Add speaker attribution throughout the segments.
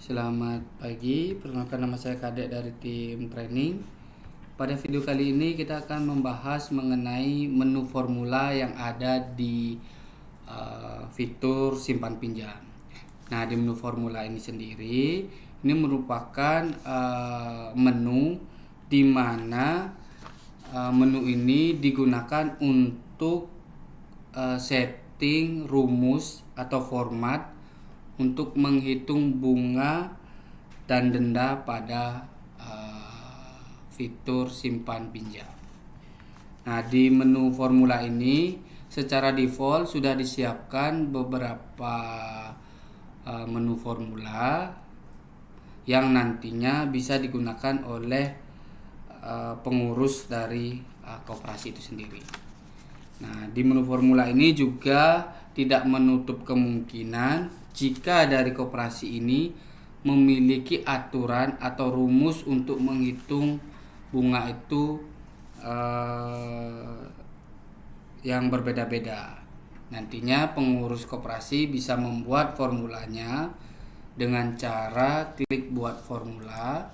Speaker 1: Selamat pagi, perkenalkan nama saya Kadek dari tim training. Pada video kali ini kita akan membahas mengenai menu formula yang ada di fitur simpan pinjam. Nah, di menu formula ini sendiri, ini merupakan menu di mana menu ini digunakan untuk setting rumus atau format untuk menghitung bunga dan denda pada fitur simpan pinjam. Nah, di menu formula ini secara default sudah disiapkan beberapa menu formula yang nantinya bisa digunakan oleh pengurus dari koperasi itu sendiri. Nah, di menu formula ini juga tidak menutup kemungkinan jika dari koperasi ini memiliki aturan atau rumus untuk menghitung bunga itu yang berbeda-beda. Nantinya pengurus koperasi bisa membuat formulanya dengan cara klik buat formula.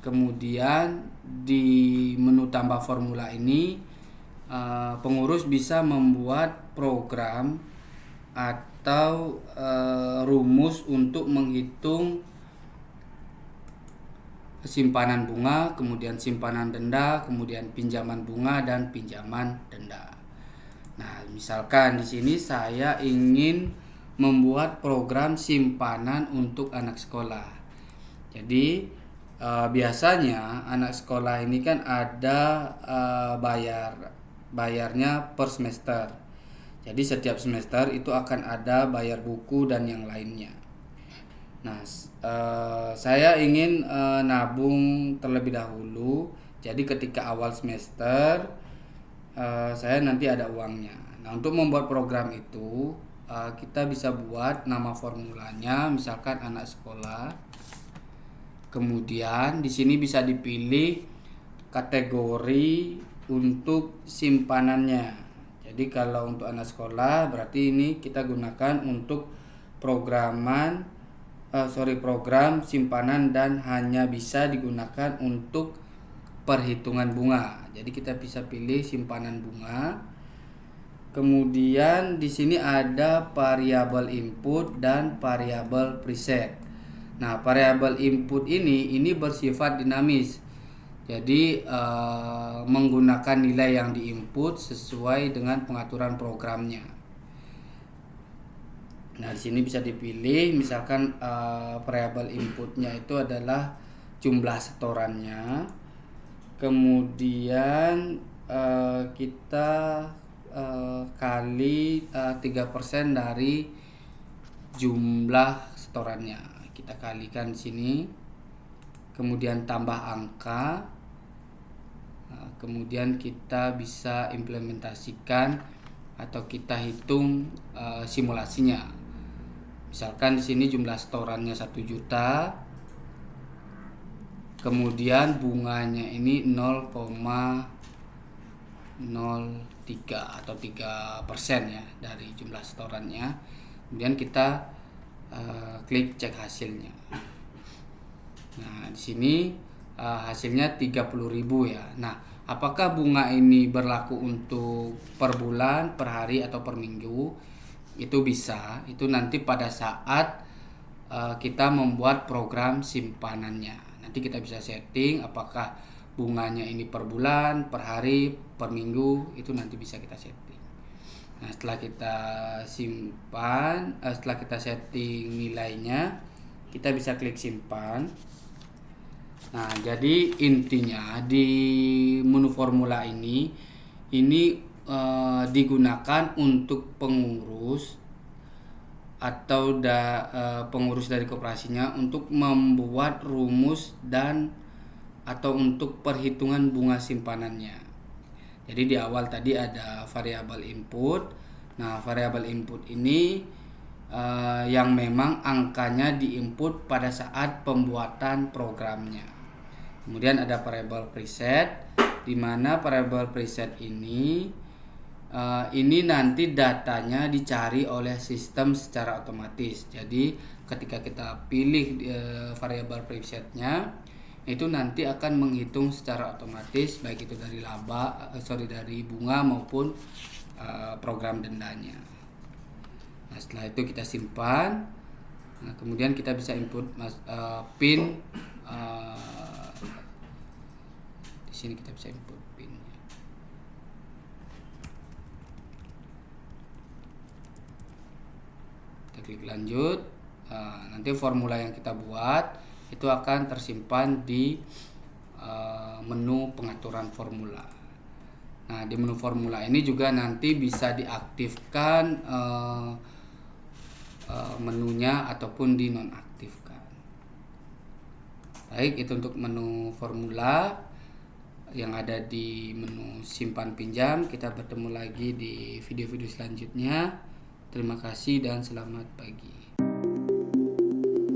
Speaker 1: Kemudian di menu tambah formula ini pengurus bisa membuat program atau rumus untuk menghitung simpanan bunga, kemudian simpanan denda, kemudian pinjaman bunga dan pinjaman denda. Nah, misalkan di sini saya ingin membuat program simpanan untuk anak sekolah. Jadi biasanya anak sekolah ini kan ada bayarnya per semester. Jadi setiap semester itu akan ada bayar buku dan yang lainnya. Nah, saya ingin nabung terlebih dahulu. Jadi ketika awal semester saya nanti ada uangnya. Nah, untuk membuat program itu kita bisa buat nama formulanya, misalkan anak sekolah. Kemudian di sini bisa dipilih kategori untuk simpanannya. Jadi kalau untuk anak sekolah berarti ini kita gunakan untuk program simpanan dan hanya bisa digunakan untuk perhitungan bunga. Jadi kita bisa pilih simpanan bunga. Kemudian di sini ada variabel input dan variabel preset. Nah, variabel input ini bersifat dinamis. Jadi menggunakan nilai yang diinput sesuai dengan pengaturan programnya. Nah, di sini bisa dipilih misalkan variabel inputnya itu adalah jumlah setorannya. Kemudian kita kali 3% dari jumlah setorannya. Kita kalikan sini. Kemudian tambah angka. Kemudian kita bisa implementasikan atau kita hitung simulasinya. Misalkan di sini jumlah setorannya 1 juta. Kemudian bunganya ini 0,03 atau 3% ya dari jumlah setorannya. Kemudian kita klik cek hasilnya. Nah, di sini hasilnya 30.000 ya. Nah, apakah bunga ini berlaku untuk per bulan, per hari atau per minggu? Itu bisa. Itu nanti pada saat kita membuat program simpanannya. Nanti kita bisa setting apakah bunganya ini per bulan, per hari, per minggu, itu nanti bisa kita setting. Nah, setelah kita simpan, setelah kita setting nilainya, kita bisa klik simpan. Nah, jadi intinya di menu formula ini digunakan untuk pengurus atau pengurus dari koperasinya untuk membuat rumus dan atau untuk perhitungan bunga simpanannya. Jadi di awal tadi ada variabel input. Nah, variabel input ini yang memang angkanya diinput pada saat pembuatan programnya. Kemudian ada variabel preset, di mana variabel preset ini ini nanti datanya dicari oleh sistem secara otomatis. Jadi ketika kita pilih variabel presetnya, itu nanti akan menghitung secara otomatis baik itu dari dari bunga maupun program dendanya. Nah, setelah itu kita simpan. Nah, kemudian kita bisa input PIN. Di sini kita bisa input PIN. Kita klik lanjut. Nanti formula yang kita buat itu akan tersimpan di menu pengaturan formula. Nah, di menu formula ini juga nanti bisa diaktifkan menunya ataupun dinonaktifkan. Baik, itu untuk menu formula yang ada di menu simpan pinjam. Kita bertemu lagi di video-video selanjutnya. Terima kasih dan selamat pagi.